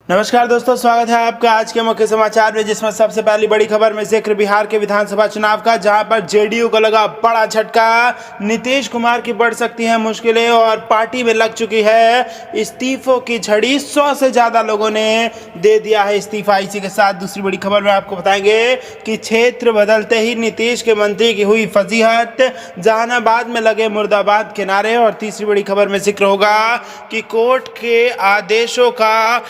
नमस्कार दोस्तों, स्वागत है आपका आज के मुख्य समाचार में, जिसमें सबसे पहली बड़ी खबर में जिक्र बिहार के विधानसभा चुनाव का, जहां पर जेडीयू को लगा बड़ा झटका। नीतीश कुमार की बढ़ सकती हैं मुश्किलें और पार्टी में लग चुकी है इस्तीफों की झड़ी। 100 से ज़्यादा लोगों ने दे दिया है इस्तीफा। इसी के साथ दूसरी बड़ी खबर में आपको बताएंगे कि क्षेत्र बदलते ही नीतीश के मंत्री की हुई फजीहत, जहानाबाद में लगे मुर्दाबाद के नारे। और तीसरी बड़ी खबर में जिक्र होगा कि कोर्ट के आदेशों का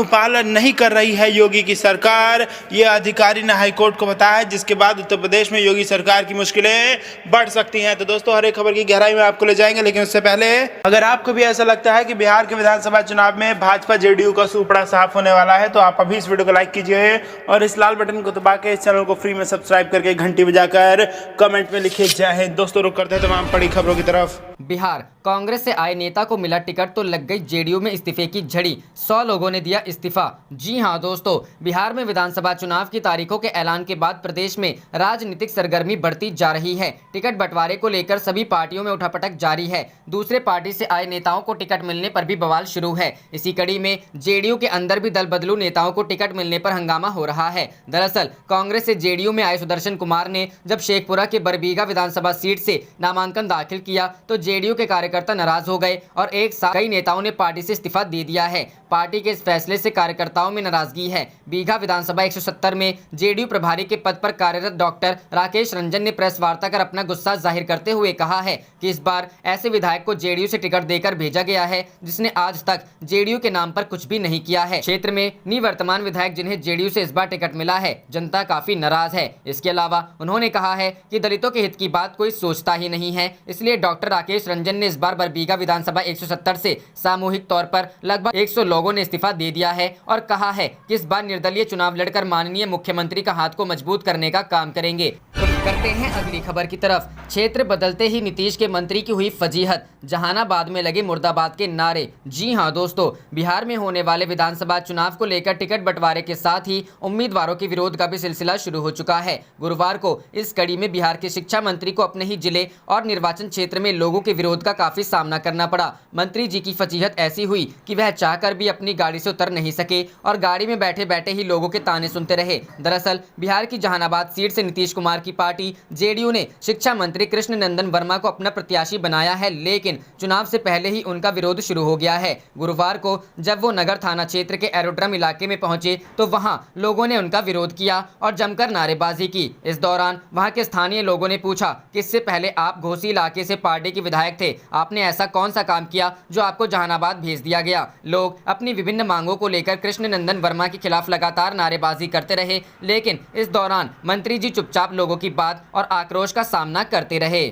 पालन नहीं कर रही है योगी की सरकार। ये अधिकारी ने हाईकोर्ट को बताया, जिसके बाद उत्तर प्रदेश में योगी सरकार की मुश्किलें बढ़ सकती हैं। तो दोस्तों, हर एक खबर की गहराई में आपको ले जाएंगे, लेकिन उससे पहले अगर आपको भी ऐसा लगता है कि बिहार के विधानसभा चुनाव में भाजपा जेडीयू का सूपड़ा साफ होने वाला है, तो आप अभी इस वीडियो को लाइक कीजिए और इस लाल बटन को दबा के इस चैनल को फ्री में सब्सक्राइब करके घंटी बजाकर कमेंट में लिखिए जय हिंद। दोस्तों, रुक करते हैं तमाम बड़ी खबरों की तरफ। बिहार कांग्रेस से आए नेता को मिला टिकट तो लग गई जेडीयू में इस्तीफे की झड़ी। 100 लोगों ने दिया इस्तीफा। जी हां दोस्तों, बिहार में विधानसभा चुनाव की तारीखों के ऐलान के बाद प्रदेश में राजनीतिक सरगर्मी बढ़ती जा रही है। टिकट बंटवारे को लेकर सभी पार्टियों में उठापटक जारी है। दूसरे पार्टी से आए नेताओं को टिकट मिलने पर भी बवाल शुरू है। इसी कड़ी में जेडीयू के अंदर भी दल बदलू नेताओं को टिकट मिलने पर हंगामा हो रहा है। दरअसल कांग्रेस से जेडीयू में आए सुदर्शन कुमार ने जब शेखपुरा के बरबीघा विधानसभा सीट से नामांकन दाखिल किया तो जेडीयू के कार्यकर्ता नाराज हो गए और एक साथ कई नेताओं ने पार्टी से इस्तीफा दे दिया है। पार्टी के इस फैसले से कार्यकर्ताओं में नाराजगी है। बीघा विधानसभा 170 में जेडीयू प्रभारी के पद पर कार्यरत डॉक्टर राकेश रंजन ने प्रेस वार्ता कर अपना गुस्सा जाहिर करते हुए कहा है कि इस बार ऐसे विधायक को जेडीयू से टिकट देकर भेजा गया है जिसने आज तक जेडीयू के नाम पर कुछ भी नहीं किया है। क्षेत्र में निवर्तमान विधायक जिन्हें जेडीयू से इस बार टिकट मिला है, जनता काफी नाराज है। इसके अलावा उन्होंने कहा है कि दलितों के हित की बात कोई सोचता ही नहीं है, इसलिए डॉक्टर राकेश रंजन ने इस बार बरबीघा विधानसभा 170 से सामूहिक तौर पर लगभग 100 लोगों ने इस्तीफा दे दिया है और कहा है कि इस बार निर्दलीय चुनाव लड़कर माननीय मुख्यमंत्री का हाथ को मजबूत करने का काम करेंगे। करते हैं अगली खबर की तरफ। क्षेत्र बदलते ही नीतीश के मंत्री की हुई फजीहत, जहानाबाद में लगे मुर्दाबाद के नारे। जी हां दोस्तों, बिहार में होने वाले विधानसभा चुनाव को लेकर टिकट बंटवारे के साथ ही उम्मीदवारों के विरोध का भी सिलसिला शुरू हो चुका है। गुरुवार को इस कड़ी में बिहार के शिक्षा मंत्री को अपने ही जिले और निर्वाचन क्षेत्र में लोगों के विरोध का काफी सामना करना पड़ा। मंत्री जी की फजीहत ऐसी हुई कि वह चाहकर भी अपनी गाड़ी से उतर नहीं सके और गाड़ी में बैठे बैठे ही लोगों के ताने सुनते रहे। दरअसल बिहार की जहानाबाद सीट से नीतीश कुमार की पार्टी जेडीयू ने शिक्षा मंत्री कृष्ण नंदन वर्मा को अपना प्रत्याशी बनाया है, लेकिन चुनाव से पहले ही उनका विरोध शुरू हो गया है। गुरुवार को जब वो नगर थाना क्षेत्र के एरोड्रम इलाके में पहुंचे तो वहां लोगों ने उनका विरोध किया और जमकर नारेबाजी की। इस दौरान वहां के स्थानीय लोगों ने पूछा कि इससे पहले आप घोसी इलाके से पार्टी के विधायक थे, आपने ऐसा कौन सा काम किया जो आपको जहानाबाद भेज दिया गया। लोग अपनी विभिन्न मांगों को लेकर कृष्ण नंदन वर्मा के खिलाफ लगातार नारेबाजी करते रहे, लेकिन इस दौरान मंत्री जी चुपचाप लोगों की बात और आक्रोश का सामना करते रहे।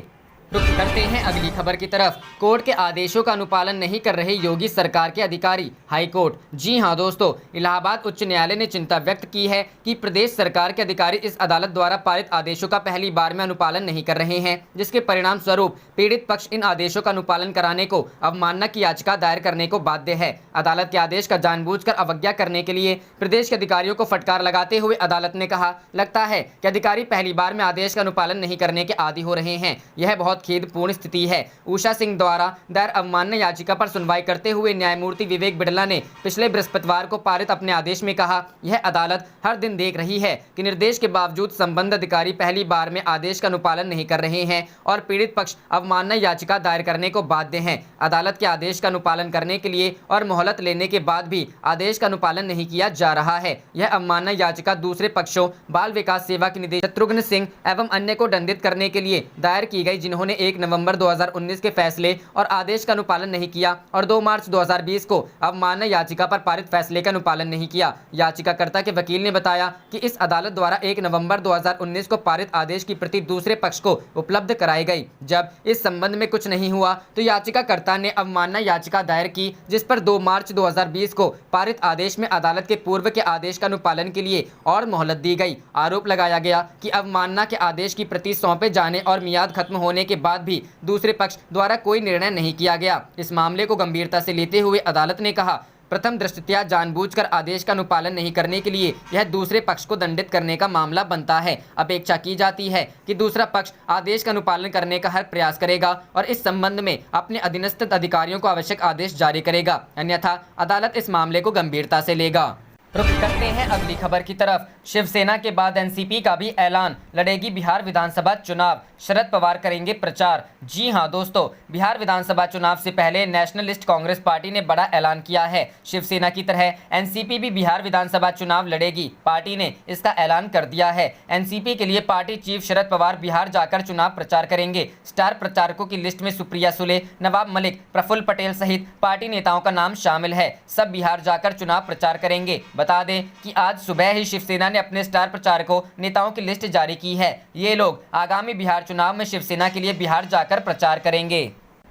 रुक करते हैं अगली खबर की तरफ। कोर्ट के आदेशों का अनुपालन नहीं कर रहे योगी सरकार के अधिकारी, हाई कोर्ट। जी हां दोस्तों, इलाहाबाद उच्च न्यायालय ने चिंता व्यक्त की है कि प्रदेश सरकार के अधिकारी इस अदालत द्वारा पारित आदेशों का पहली बार में अनुपालन नहीं कर रहे हैं, जिसके परिणाम स्वरूप पीड़ित पक्ष इन आदेशों का अनुपालन कराने को अवमानना की याचिका दायर करने को बाध्य है। अदालत के आदेश का जानबूझकर अवज्ञा करने के लिए प्रदेश के अधिकारियों को फटकार लगाते हुए अदालत ने कहा, लगता है कि अधिकारी पहली बार में आदेश का अनुपालन नहीं करने के आदी हो रहे हैं। यह बहुत खेदपूर्ण स्थिति है। उषा सिंह द्वारा दायर अवमानना याचिका पर सुनवाई करते हुए न्यायमूर्ति विवेक बिड़ला ने पिछले बृहस्पतिवार को पारित अपने आदेश में कहा, यह अदालत हर दिन देख रही है कि निर्देश के बावजूद संबंध अधिकारी पहली बार में आदेश का अनुपालन नहीं कर रहे हैं और पीड़ित पक्ष अवमानना याचिका दायर करने को बाध्य हैं। अदालत के आदेश का अनुपालन करने के लिए और मोहलत लेने के बाद भी आदेश का अनुपालन नहीं किया जा रहा है। यह अवमानना याचिका दूसरे पक्षों बाल विकास सेवा के निदेशक शत्रुघ्न सिंह एवं अन्य को दंडित करने के लिए दायर की गई, जिन्होंने 1 नवंबर 2019 के फैसले और आदेश का अनुपालन नहीं किया और 2 मार्च 2020 को अवमानना याचिका पर पारित फैसले का अनुपालन नहीं किया। याचिकाकर्ता के वकील ने बताया कि इस अदालत द्वारा 1 नवंबर 2019 को पारित आदेश की प्रति दूसरे पक्ष को उपलब्ध कराई गई। जब इस संबंध में कुछ नहीं हुआ तो याचिकाकर्ता ने अवमानना याचिका दायर की, जिस पर 2 मार्च 2020 को पारित आदेश में अदालत के पूर्व के आदेश का अनुपालन के लिए और मोहलत दी गई। आरोप लगाया गया कि अवमानना के आदेश की प्रति सौंपे जाने और मियाद खत्म होने के बाद भी दूसरे पक्ष द्वारा कोई निर्णय नहीं किया गया। इस मामले को गंभीरता से लेते हुए अदालत ने कहा, प्रथम दृष्टया जानबूझकर आदेश का अनुपालन नहीं करने के लिए यह दूसरे पक्ष को दंडित करने का मामला बनता है। अपेक्षा की जाती है कि दूसरा पक्ष आदेश का अनुपालन करने का हर प्रयास करेगा और इस संबंध में अपने अधीनस्थ अधिकारियों को आवश्यक आदेश जारी करेगा, अन्यथा अदालत इस मामले को गंभीरता से लेगा। रुख करते हैं अगली खबर की तरफ। शिवसेना के बाद एनसीपी का भी ऐलान, लड़ेगी बिहार विधानसभा चुनाव, शरद पवार करेंगे प्रचार। जी हां दोस्तों, बिहार विधानसभा चुनाव से पहले नेशनलिस्ट कांग्रेस पार्टी ने बड़ा ऐलान किया है। शिवसेना की तरह एनसीपी भी बिहार विधानसभा चुनाव लड़ेगी, पार्टी ने इसका ऐलान कर दिया है। एनसीपी के लिए पार्टी चीफ शरद पवार बिहार जाकर चुनाव प्रचार करेंगे। स्टार प्रचारकों की लिस्ट में सुप्रिया सुले, नवाब मलिक, प्रफुल्ल पटेल सहित पार्टी नेताओं का नाम शामिल है। सब बिहार जाकर चुनाव प्रचार करेंगे। बता दें कि आज सुबह ही शिवसेना ने अपने स्टार प्रचारकों नेताओं की लिस्ट जारी की है। ये लोग आगामी बिहार चुनाव में शिवसेना के लिए बिहार जाकर प्रचार करेंगे।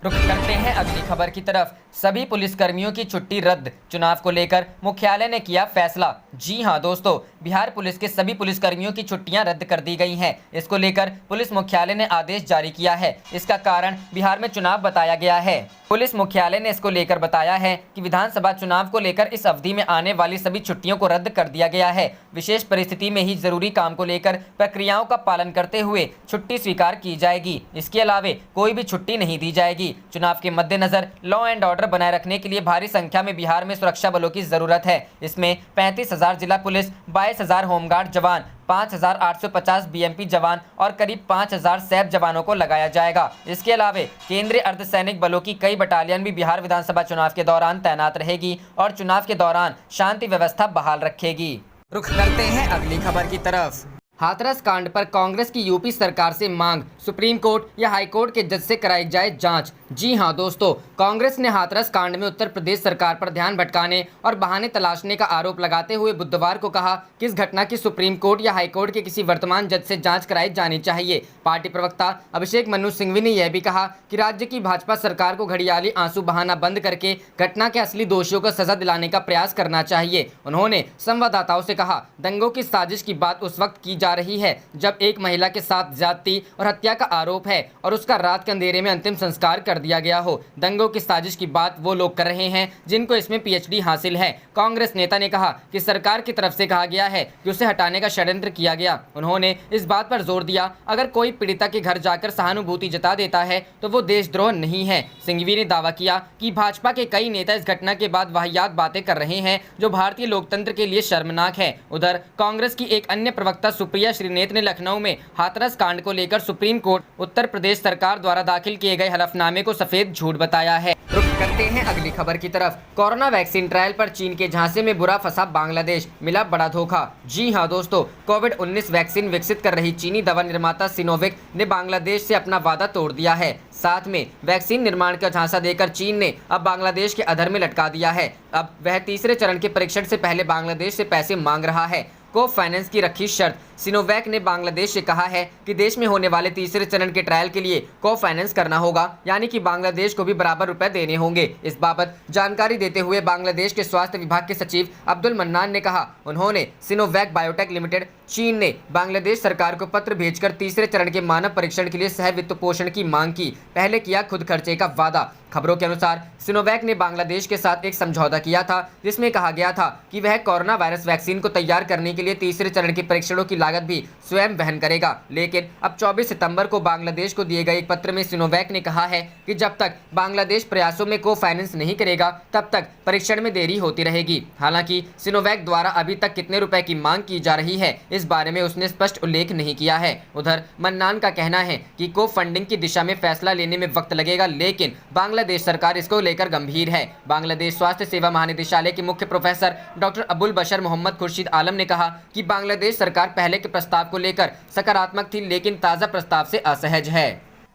रुख करते हैं अगली खबर की तरफ। सभी पुलिसकर्मियों की छुट्टी रद्द, चुनाव को लेकर मुख्यालय ने किया फैसला। जी हां दोस्तों, बिहार पुलिस के सभी पुलिसकर्मियों की छुट्टियां रद्द कर दी गई हैं। इसको लेकर पुलिस मुख्यालय ने आदेश जारी किया है। इसका कारण बिहार में चुनाव बताया गया है। पुलिस मुख्यालय ने इसको लेकर बताया है कि विधानसभा चुनाव को लेकर इस अवधि में आने वाली सभी छुट्टियों को रद्द कर दिया गया है। विशेष परिस्थिति में ही जरूरी काम को लेकर प्रक्रियाओं का पालन करते हुए छुट्टी स्वीकार की जाएगी। इसके अलावा कोई भी छुट्टी नहीं दी जाएगी। चुनाव के मद्देनजर लॉ एंड ऑर्डर बनाए रखने के लिए भारी संख्या में बिहार में सुरक्षा बलों की जरूरत है। इसमें 35,000 जिला पुलिस, 22,000 होमगार्ड जवान, 5,850 बीएमपी जवान और करीब 5,000 सैप जवानों को लगाया जाएगा। इसके अलावा केंद्रीय अर्धसैनिक बलों की कई बटालियन भी बिहार विधानसभा चुनाव के दौरान तैनात रहेगी और चुनाव के दौरान शांति व्यवस्था बहाल रखेगी। रुख करते हैं अगली खबर की तरफ। हाथरस कांड पर कांग्रेस की यूपी सरकार से मांग, सुप्रीम कोर्ट या हाई कोर्ट के जज से कराई जाए जांच। जी हां दोस्तों, कांग्रेस ने हाथरस कांड में उत्तर प्रदेश सरकार पर ध्यान भटकाने और बहाने तलाशने का आरोप लगाते हुए बुधवार को कहा कि इस घटना की सुप्रीम कोर्ट या हाई कोर्ट के किसी वर्तमान जज से जांच कराई जानी चाहिए। पार्टी प्रवक्ता अभिषेक मनु सिंघवी ने यह भी कहा कि राज्य की भाजपा सरकार को घड़ियाली आंसू बहाना बंद करके घटना के असली दोषियों को सजा दिलाने का प्रयास करना चाहिए। उन्होंने संवाददाताओं से कहा, दंगों की साजिश की बात उस वक्त की जा रही है जब एक महिला के साथ ज्यादती और हत्या का आरोप है और उसका रात के अंधेरे में अंतिम संस्कार कर दिया गया हो। दंगों की साजिश की बात वो लोग कर रहे हैं जिनको इसमें पीएचडी हासिल है। कांग्रेस नेता ने कहा कि सरकार की तरफ से कहा गया है कि उसे हटाने का षड्यंत्र किया गया। उन्होंने इस बात पर जोर दिया, अगर कोई पीड़िता के घर जाकर सहानुभूति जता देता है तो वो देशद्रोह नहीं है। सिंघवी ने दावा किया कि भाजपा के कई नेता इस घटना के बाद वाहियात बातें कर रहे हैं जो भारतीय लोकतंत्र के लिए शर्मनाक है। उधर कांग्रेस की एक अन्य प्रवक्ता सुप्रिया श्रीनेत ने लखनऊ में हाथरस कांड को लेकर सुप्रीम कोर्ट उत्तर प्रदेश सरकार द्वारा दाखिल किए गए हलफनामे को सफेद झूठ बताया है। रुख करते हैं अगली खबर की तरफ। कोरोना वैक्सीन ट्रायल पर चीन के झांसे में बुरा फंसा बांग्लादेश, मिला बड़ा धोखा। जी हां दोस्तों, कोविड-19 वैक्सीन विकसित कर रही चीनी दवा निर्माता सिनोवेक ने बांग्लादेश से अपना वादा तोड़ दिया है। साथ में वैक्सीन निर्माण का झांसा देकर चीन ने अब बांग्लादेश के अधर में लटका दिया है। अब वह तीसरे चरण के परीक्षण से पहले बांग्लादेश से पैसे मांग रहा है। को फाइनेंस की रखी शर्त। सिनोवैक ने बांग्लादेश से कहा है कि देश में होने वाले तीसरे चरण के ट्रायल के लिए को फाइनेंस करना होगा, यानी कि बांग्लादेश को भी बराबर रुपए देने होंगे। इस बाबत जानकारी देते हुए बांग्लादेश के स्वास्थ्य विभाग के सचिव अब्दुल मन्नान ने कहा, उन्होंने सिनोवैक बायोटेक लिमिटेड चीन ने बांग्लादेश सरकार को पत्र भेजकर तीसरे चरण के मानव परीक्षण के लिए सह वित्त पोषण की मांग की, पहले किया खुद खर्चे का वादा। खबरों के अनुसार सिनोवैक ने बांग्लादेश के साथ एक समझौता किया था जिसमें कहा गया था कि वह कोरोना वायरस वैक्सीन को तैयार करने के लिए तीसरे चरण के परीक्षणों की लागत भी स्वयं वहन करेगा। लेकिन अब 24 सितंबर को बांग्लादेश को दिए गए एक पत्र में सिनोवैक ने कहा है कि जब तक बांग्लादेश प्रयासों में को फाइनेंस नहीं करेगा तब तक परीक्षण में देरी होती रहेगी। हालांकि सिनोवैक द्वारा अभी तक कितने रुपए की मांग की जा रही है इस बारे में उसने स्पष्ट उल्लेख नहीं किया है। उधर मन्नान का कहना है कि को फंडिंग की दिशा में फैसला लेने में वक्त लगेगा, लेकिन बांग्लादेश सरकार इसको लेकर गंभीर है। बांग्लादेश स्वास्थ्य सेवा महानिदेशालय के मुख्य प्रोफेसर डॉक्टर अबुल बशर मोहम्मद खुर्शीद आलम ने कहा कि बांग्लादेश सरकार पहले के प्रस्ताव को लेकर सकारात्मक थी, लेकिन ताज़ा प्रस्ताव से असहज है।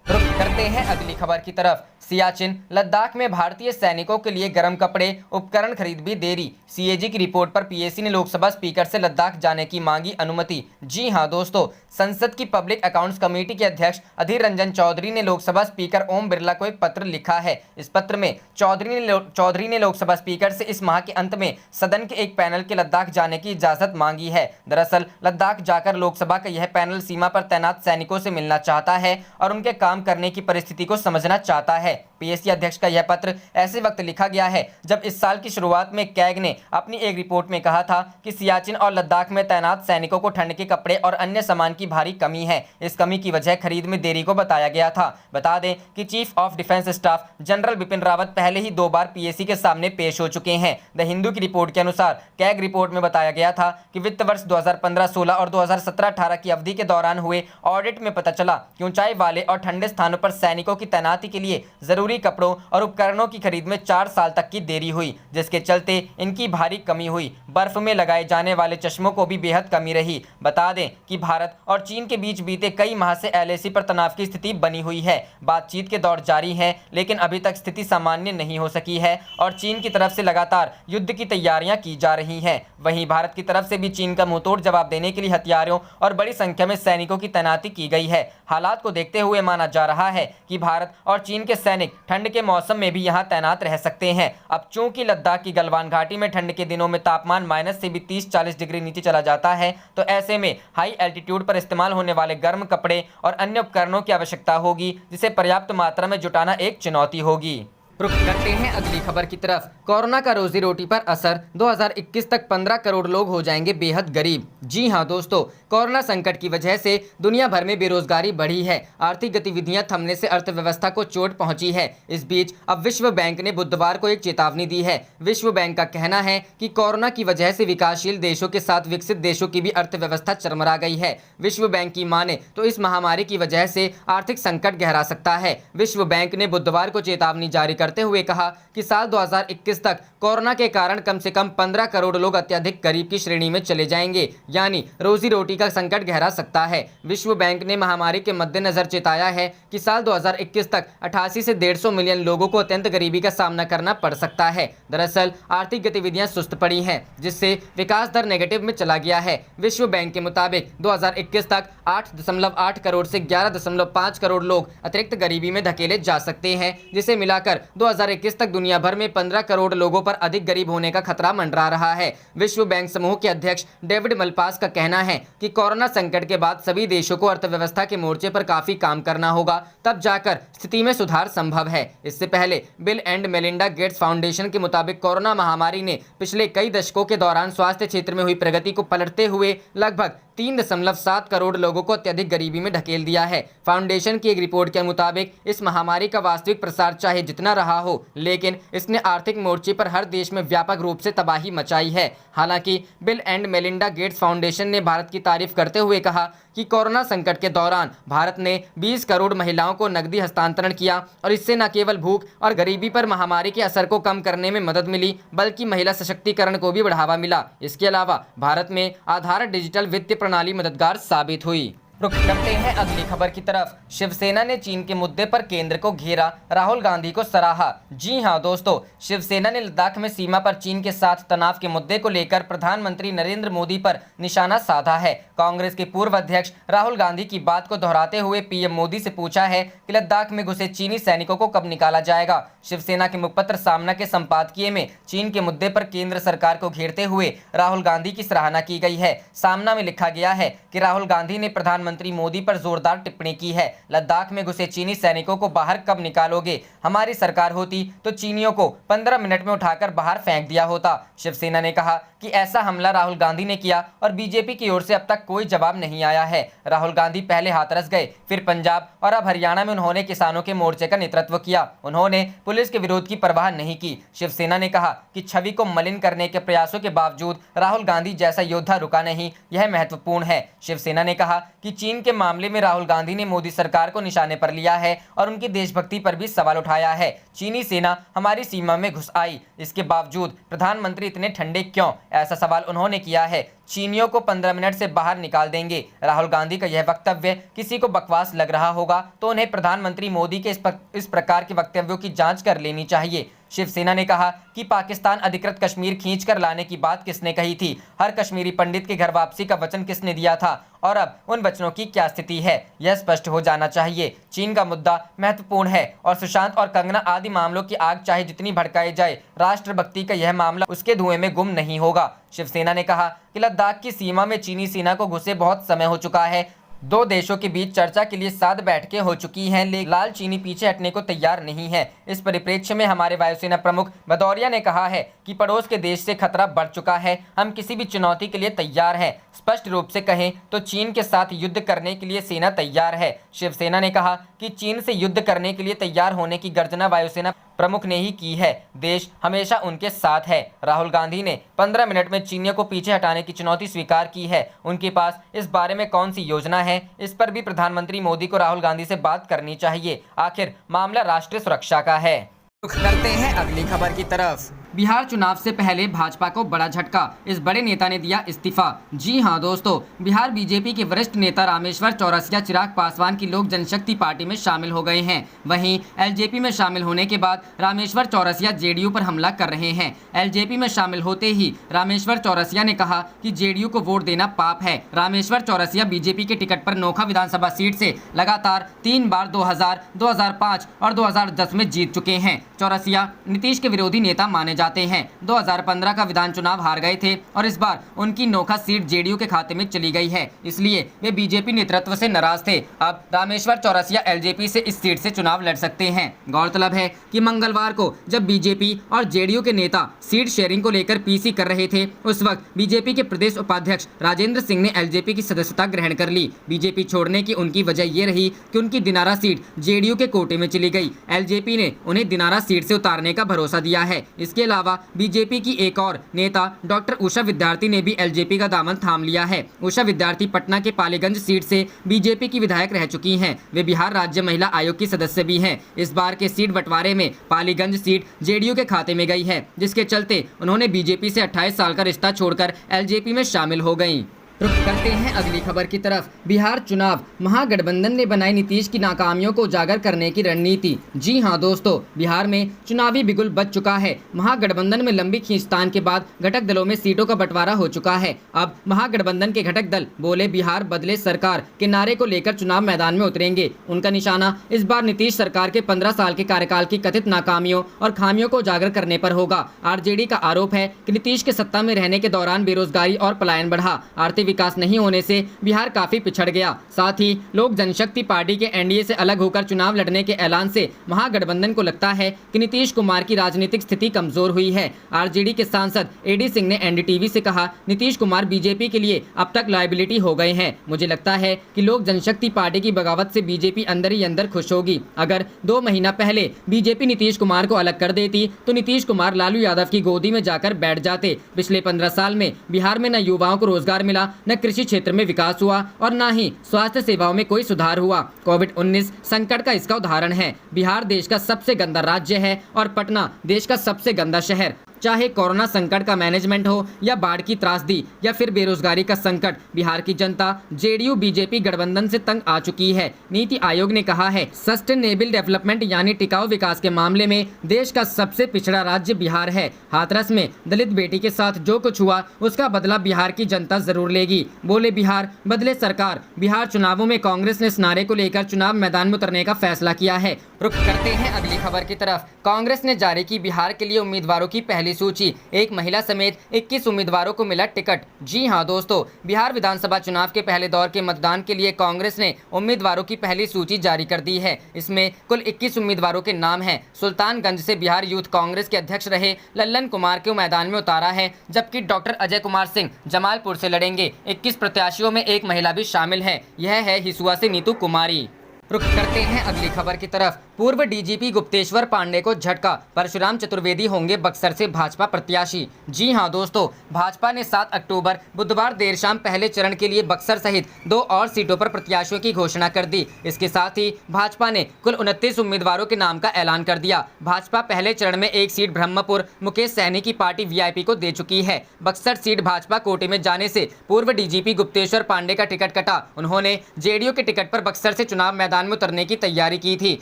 रुख करते हैं अगली खबर की तरफ। सियाचिन लद्दाख में भारतीय सैनिकों के लिए गर्म कपड़े उपकरण खरीद भी देरी। सीएजी की रिपोर्ट पर पीएसी ने लोकसभा स्पीकर से लद्दाख जाने की मांगी अनुमति। जी हां दोस्तों, संसद की पब्लिक अकाउंट्स कमेटी के अध्यक्ष अधीर रंजन चौधरी ने लोकसभा स्पीकर ओम बिरला को एक पत्र लिखा है। इस पत्र में चौधरी ने लोकसभा स्पीकर से इस माह के अंत में सदन के एक पैनल के लद्दाख जाने की इजाजत मांगी है। दरअसल लद्दाख जाकर लोकसभा का यह पैनल सीमा पर तैनात सैनिकों से मिलना चाहता है और उनके काम काम करने की परिस्थिति को समझना चाहता है। पीएसी अध्यक्ष का यह पत्र ऐसे वक्त लिखा गया है जब इस साल की शुरुआत में कैग ने अपनी एक रिपोर्ट में कहा था कि सियाचिन और लद्दाख में तैनात सैनिकों को ठंड के कपड़े और अन्य सामान की भारी कमी है। इस कमी की वजह खरीद में देरी को बताया गया था। बता दें कि chief of defence staff general Bipin Rawat पहले ही 2 बार पीएसी के सामने पेश हो चुके हैं। द हिंदू की रिपोर्ट के अनुसार कैग रिपोर्ट में बताया गया था कि वित्त वर्ष 2015-16 और 2017-18 की अवधि के दौरान हुए ऑडिट में पता चला कि ऊंचाई वाले और ठंडे स्थानों पर सैनिकों की तैनाती के लिए जरूरी कपड़ों और उपकरणों की खरीद में 4 साल तक की देरी हुई, जिसके चलते इनकी भारी कमी हुई। बर्फ में लगाए जाने वाले चश्मों को भी बेहद कमी रही। बता दें कि भारत और चीन के बीच बीते कई माह से एलएसी पर तनाव की स्थिति बनी हुई है। बातचीत के दौर जारी है, लेकिन अभी तक स्थिति सामान्य नहीं हो सकी है और चीन की तरफ से लगातार युद्ध की तैयारियां की जा रही हैं। वहीं भारत की तरफ से भी चीन का मुंहतोड़ जवाब देने के लिए हथियारों और बड़ी संख्या में सैनिकों की तैनाती की गई है। हालात को देखते हुए माना जा रहा है कि भारत और चीन के सैनिक ठंड के मौसम में भी यहां तैनात रह सकते हैं। अब चूंकि लद्दाख की गलवान घाटी में ठंड के दिनों में तापमान माइनस से भी 30-40 डिग्री नीचे चला जाता है, तो ऐसे में हाई एल्टीट्यूड पर इस्तेमाल होने वाले गर्म कपड़े और अन्य उपकरणों की आवश्यकता होगी, जिसे पर्याप्त मात्रा में जुटाना एक चुनौती होगी। रुख करते हैं अगली खबर की तरफ। कोरोना का रोजी रोटी पर असर, 2021 तक 15 करोड़ लोग हो जाएंगे बेहद गरीब। जी हां दोस्तों, कोरोना संकट की वजह से दुनिया भर में बेरोजगारी बढ़ी है। आर्थिक गतिविधियां थमने से अर्थव्यवस्था को चोट पहुंची है। इस बीच अब विश्व बैंक ने बुधवार को एक चेतावनी दी है। विश्व बैंक का कहना है कि कोरोना की वजह से विकासशील देशों के साथ विकसित देशों की भी अर्थव्यवस्था चरमरा गई है। विश्व बैंक की माने तो इस महामारी की वजह से आर्थिक संकट गहरा सकता है। विश्व बैंक ने बुधवार को चेतावनी जारी करते हुए कहा कि साल 2021 तक कोरोना के कारण कम से कम 15 करोड़ लोग अत्यधिक गरीब की श्रेणी में चले जाएंगे, यानी रोजी रोटी का संकट गहरा सकता है। विश्व बैंक ने महामारी के मद्देनजर चेताया है कि साल 2021 तक 88 से 150 मिलियन लोगों को अत्यंत गरीबी का सामना करना पड़ सकता है। दरअसल आर्थिक गतिविधियां सुस्त पड़ी हैं, जिससे विकास दर नेगेटिव में चला गया है। विश्व बैंक के मुताबिक 2021 तक 8.8 करोड़ से 11.5 करोड़ लोग अतिरिक्त गरीबी में धकेले जा सकते हैं, जिसे मिलाकर 2021 तक दुनिया भर में 15 करोड़ लोगों पर अधिक गरीब होने का खतरा मंडरा रहा है। विश्व बैंक समूह के अध्यक्ष डेविड मलपास का कहना है कि कोरोना संकट के बाद सभी देशों को अर्थव्यवस्था के मोर्चे पर काफी काम करना होगा, तब जाकर स्थिति में सुधार संभव है। इससे पहले bill and Melinda Gates foundation के मुताबिक कोरोना महामारी ने पिछले कई दशकों के दौरान स्वास्थ्य क्षेत्र में हुई प्रगति को पलटते हुए लगभग 3.7 करोड़ लोगों को अत्यधिक गरीबी में ढकेल दिया है। फाउंडेशन की एक रिपोर्ट के मुताबिक इस महामारी का वास्तविक प्रसार चाहे जितना रहा हो, लेकिन इसने आर्थिक मोर्चे पर हर देश में व्यापक रूप से तबाही मचाई है। हालांकि bill and Melinda Gates foundation ने भारत की तारीफ करते हुए कहा कि कोरोना संकट के दौरान भारत ने 20 करोड़ महिलाओं को नकदी हस्तांतरण किया और इससे न केवल भूख और गरीबी पर महामारी के असर को कम करने में मदद मिली, बल्कि महिला सशक्तिकरण को भी बढ़ावा मिला। इसके अलावा भारत में आधार डिजिटल वित्तीय प्रणाली मददगार साबित हुई। रुक करते हैं अगली खबर की तरफ। शिवसेना ने चीन के मुद्दे पर केंद्र को घेरा, राहुल गांधी को सराहा। जी हां दोस्तों, शिवसेना ने लद्दाख में सीमा पर चीन के साथ तनाव के मुद्दे को लेकर प्रधानमंत्री नरेंद्र मोदी पर निशाना साधा है। कांग्रेस के पूर्व अध्यक्ष राहुल गांधी की बात को दोहराते हुए पीएम मोदी से पूछा है कि लद्दाख में घुसे चीनी सैनिकों को कब निकाला जाएगा। शिवसेना के मुखपत्र सामना के संपादकीय में चीन के मुद्दे पर केंद्र सरकार को घेरते हुए राहुल गांधी की सराहना की गई है। सामना में लिखा गया है कि राहुल गांधी ने प्रधानमंत्री मोदी पर जोरदार टिप्पणी की है। लद्दाख में घुसे चीनी सैनिकों को बाहर कब निकालोगे? हमारी सरकार होती तो चीनियों को 15 मिनट में उठाकर बाहर फेंक दिया होता। शिवसेना ने कहा कि ऐसा हमला राहुल गांधी ने किया और बीजेपी की ओर से अब तक कोई जवाब नहीं आया है। राहुल गांधी पहले हाथरस गए, फिर पंजाब और अब हरियाणा में उन्होंने किसानों के मोर्चे का नेतृत्व किया। उन्होंने पुलिस के विरोध की परवाह नहीं की। शिवसेना ने कहा कि छवि को मलिन करने के प्रयासों के बावजूद राहुल गांधी जैसा योद्धा रुका नहीं, यह महत्वपूर्ण है। शिवसेना ने कहा कि चीन के मामले में राहुल गांधी ने मोदी सरकार को निशाने पर लिया है और उनकी देशभक्ति पर भी सवाल उठाया है। चीनी सेना हमारी सीमा में घुस आई, इसके बावजूद प्रधानमंत्री इतने ठंडे क्यों? ऐसा सवाल उन्होंने किया है। चीनियों को 15 मिनट से बाहर निकाल देंगे। राहुल गांधी का यह वक्तव्य किसी को बकवास लग रहा होगा तो उन्हें प्रधानमंत्री मोदी के इस प्रकार के वक्तव्यों की जांच कर लेनी चाहिए। शिवसेना ने कहा कि पाकिस्तान अधिकृत कश्मीर खींचकर लाने की बात किसने कही थी? हर कश्मीरी पंडित के घर वापसी का वचन किसने दिया था? और अब उन वचनों की क्या स्थिति है, यह स्पष्ट हो जाना चाहिए। चीन का मुद्दा महत्वपूर्ण है और सुशांत और कंगना आदि मामलों की आग चाहे जितनी भड़काई जाए, राष्ट्रभक्ति का यह मामला उसके धुएं में गुम नहीं होगा। शिवसेना ने कहा कि लद्दाख की सीमा में चीनी सेना को घुसे बहुत समय हो चुका है दो देशों के बीच चर्चा के लिए 7 बैठकें हो चुकी हैं, लेकिन लाल चीनी पीछे हटने को तैयार नहीं है। इस परिप्रेक्ष्य में हमारे वायुसेना प्रमुख भदौरिया ने कहा है कि पड़ोस के देश से खतरा बढ़ चुका है, हम किसी भी चुनौती के लिए तैयार हैं। स्पष्ट रूप से कहें तो चीन के साथ युद्ध करने के लिए सेना तैयार है। शिवसेना ने कहा कि चीन से युद्ध करने के लिए तैयार होने की गर्जना वायुसेना प्रमुख ने ही की है, देश हमेशा उनके साथ है। राहुल गांधी ने 15 मिनट में चीनियों को पीछे हटाने की चुनौती स्वीकार की है। उनके पास इस बारे में कौन सी योजना है, इस पर भी प्रधानमंत्री मोदी को राहुल गांधी से बात करनी चाहिए। आखिर मामला राष्ट्रीय सुरक्षा का है। रुख करते हैं अगली खबर की तरफ। बिहार चुनाव से पहले भाजपा को बड़ा झटका, इस बड़े नेता ने दिया इस्तीफा। जी हां दोस्तों, बिहार बीजेपी के वरिष्ठ नेता रामेश्वर चौरसिया चिराग पासवान की लोक जनशक्ति पार्टी में शामिल हो गए हैं। वहीं एलजेपी में शामिल होने के बाद रामेश्वर चौरसिया जेडीयू पर हमला कर रहे हैं। एलजेपी में शामिल होते ही रामेश्वर चौरसिया ने कहा कि जेडीयू को वोट देना पाप है। रामेश्वर चौरसिया बीजेपी के टिकट पर नोखा विधानसभा सीट से लगातार 3 बार 2000, 2005 और 2010 में जीत चुके हैं। चौरसिया नीतीश के विरोधी नेता माने जाते हैं। 2015 का विधान चुनाव हार गए थे और इस बार उनकी नोखा सीट जेडीयू के खाते में चली गई है, इसलिए वे बीजेपी नेतृत्व से नाराज थे। अब रामेश्वर चौरसिया एलजेपी से इस सीट से चुनाव लड़ सकते हैं। गौरतलब है कि मंगलवार को जब बीजेपी और जेडीयू के नेता सीट शेयरिंग को लेकर पीसी कर रहे थे, उस वक्त बीजेपी के प्रदेश उपाध्यक्ष राजेंद्र सिंह ने एलजेपी की सदस्यता ग्रहण कर ली। बीजेपी छोड़ने की उनकी वजह ये रही कि उनकी दिनारा सीट जेडीयू के कोटे में चली गई। एलजेपी ने उन्हें दिनारा सीट से उतारने का भरोसा दिया है। इसके अलावा बीजेपी की एक और नेता डॉक्टर उषा विद्यार्थी ने भी एलजेपी का दामन थाम लिया है। उषा विद्यार्थी पटना के पालीगंज सीट से बीजेपी की विधायक रह चुकी हैं। वे बिहार राज्य महिला आयोग की सदस्य भी हैं। इस बार के सीट बंटवारे में पालीगंज सीट जेडीयू के खाते में गई है, जिसके चलते उन्होंने बीजेपी से 28 साल का रिश्ता छोड़कर एलजेपी में शामिल हो गयी। रुख करते हैं अगली खबर की तरफ। बिहार चुनाव, महागठबंधन ने बनाई नीतीश की नाकामियों को उजागर करने की रणनीति। जी हां दोस्तों, बिहार में चुनावी बिगुल बज चुका है। महागठबंधन में लंबी खींचतान के बाद घटक दलों में सीटों का बंटवारा हो चुका है। अब महागठबंधन के घटक दल बोले बिहार बदले सरकार के नारे को लेकर चुनाव मैदान में उतरेंगे। उनका निशाना इस बार नीतीश सरकार के 15 साल के कार्यकाल की कथित नाकामियों और खामियों को उजागर करने पर होगा। आरजेडी का आरोप है कि नीतीश के सत्ता में रहने के दौरान बेरोजगारी और पलायन बढ़ा, आर्थिक विकास नहीं होने से बिहार काफी पिछड़ गया। साथ ही लोक जनशक्ति पार्टी के एनडीए से अलग होकर चुनाव लड़ने के ऐलान से महागठबंधन को लगता है कि नीतीश कुमार की राजनीतिक स्थिति कमजोर हुई है। आरजेडी के सांसद एडी सिंह ने एनडीटीवी से कहा, नीतीश कुमार बीजेपी के लिए अब तक लायबिलिटी हो गए हैं। मुझे लगता है कि लोक जनशक्ति पार्टी की बगावत से बीजेपी अंदर ही अंदर खुश होगी। अगर 2 महीना पहले बीजेपी नीतीश कुमार को अलग कर देती तो नीतीश कुमार लालू यादव की गोदी में जाकर बैठ जाते। पिछले 15 साल में बिहार में न युवाओं को रोजगार मिला, न कृषि क्षेत्र में विकास हुआ और न ही स्वास्थ्य सेवाओं में कोई सुधार हुआ। कोविड-19 संकट का इसका उदाहरण है। बिहार देश का सबसे गंदा राज्य है और पटना देश का सबसे गंदा शहर। चाहे कोरोना संकट का मैनेजमेंट हो या बाढ़ की त्रासदी या फिर बेरोजगारी का संकट, बिहार की जनता जेडीयू बीजेपी गठबंधन से तंग आ चुकी है। नीति आयोग ने कहा है, सस्टेनेबल डेवलपमेंट यानी टिकाऊ विकास के मामले में देश का सबसे पिछड़ा राज्य बिहार है। हाथरस में दलित बेटी के साथ जो कुछ हुआ उसका बदला बिहार की जनता जरूर लेगी। बोले बिहार बदले सरकार। बिहार चुनावों में कांग्रेस ने इस नारे को लेकर चुनाव मैदान में उतरने का फैसला किया है। रुख करते हैं अगली खबर की तरफ। कांग्रेस ने जारी की बिहार के लिए उम्मीदवारों की पहली सूची। एक महिला समेत 21 उम्मीदवारों को मिला टिकट। जी हां दोस्तों, बिहार विधानसभा चुनाव के पहले दौर के मतदान के लिए कांग्रेस ने उम्मीदवारों की पहली सूची जारी कर दी है। इसमें कुल 21 उम्मीदवारों के नाम हैं। सुल्तानगंज से बिहार यूथ कांग्रेस के अध्यक्ष रहे लल्लन कुमार को मैदान में उतारा है, जबकि डॉक्टर अजय कुमार सिंह जमालपुर से लड़ेंगे। 21 प्रत्याशियों में एक महिला भी शामिल है, यह है हिसुआ से नीतू कुमारी। रुख करते हैं अगली खबर की तरफ। पूर्व डीजीपी गुप्तेश्वर पांडे को झटका, परशुराम चतुर्वेदी होंगे बक्सर से भाजपा प्रत्याशी। जी हां दोस्तों, भाजपा ने 7 अक्टूबर बुधवार देर शाम पहले चरण के लिए बक्सर सहित 2 और सीटों पर प्रत्याशियों की घोषणा कर दी। इसके साथ ही भाजपा ने कुल 29 उम्मीदवारों के नाम का ऐलान कर दिया। भाजपा पहले चरण में एक सीट ब्रह्मपुर मुकेश सैनी की पार्टी वीआईपी को दे चुकी है। बक्सर सीट भाजपा कोटे में जाने से पूर्व डीजीपी गुप्तेश्वर पांडे का टिकट कटा। उन्होंने जेडीयू के टिकट पर बक्सर से चुनाव मैदान मैदान में उतरने की तैयारी की थी।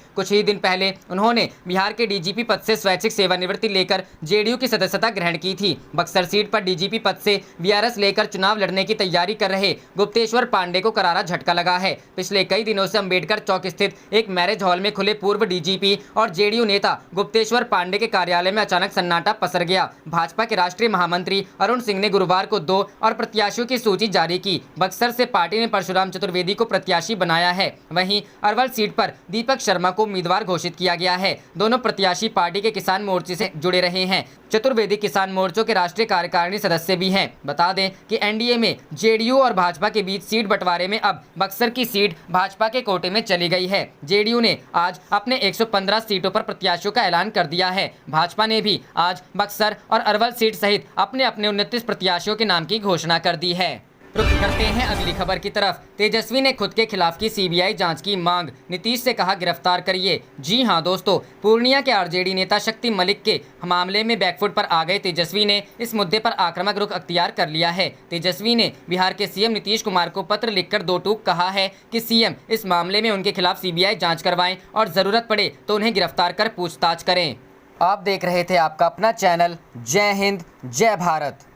कुछ ही दिन पहले उन्होंने बिहार के डीजीपी पद से स्वैच्छिक सेवानिवृत्ति लेकर जेडीयू की सदस्यता ग्रहण की थी। बक्सर सीट पर डीजीपी पद से वीआरएस लेकर चुनाव लड़ने की तैयारी कर रहे गुप्तेश्वर पांडे को करारा झटका लगा है। पिछले कई दिनों से अंबेडकर चौक स्थित एक मैरिज हॉल में खुले पूर्व डीजीपी और जेडीयू नेता गुप्तेश्वर पांडे के कार्यालय में अचानक सन्नाटा पसर गया। भाजपा के राष्ट्रीय महामंत्री अरुण सिंह ने गुरुवार को 2 और प्रत्याशियों की सूची जारी की। बक्सर से पार्टी ने परशुराम चतुर्वेदी को प्रत्याशी बनाया है। वहीं अरवल सीट पर दीपक शर्मा को उम्मीदवार घोषित किया गया है। दोनों प्रत्याशी पार्टी के किसान मोर्चे से जुड़े रहे हैं। चतुर्वेदी किसान मोर्चों के राष्ट्रीय कार्यकारिणी सदस्य भी हैं। बता दें कि एनडीए में जेडीयू और भाजपा के बीच सीट बंटवारे में अब बक्सर की सीट भाजपा के कोटे में चली गई है। जेडीयू ने आज अपने 115 सीटों पर प्रत्याशियों का ऐलान कर दिया है। भाजपा ने भी आज बक्सर और अरवल सीट सहित अपने 29 प्रत्याशियों के नाम की घोषणा कर दी है। रुख करते हैं अगली खबर की तरफ। तेजस्वी ने खुद के खिलाफ की सीबीआई जांच की मांग, नीतीश से कहा गिरफ्तार करिए। जी हां दोस्तों, पूर्णिया के आरजेडी नेता शक्ति मलिक के मामले में बैकफुट पर आ गए तेजस्वी ने इस मुद्दे पर आक्रामक रुख अख्तियार कर लिया है। तेजस्वी ने बिहार के सीएम नीतीश कुमार को पत्र लिखकर 2 टूक कहा है कि सीएम इस मामले में उनके खिलाफ सीबीआई जाँच करवाएं और जरूरत पड़े तो उन्हें गिरफ्तार कर पूछताछ करें। आप देख रहे थे आपका अपना चैनल जय हिंद जय भारत।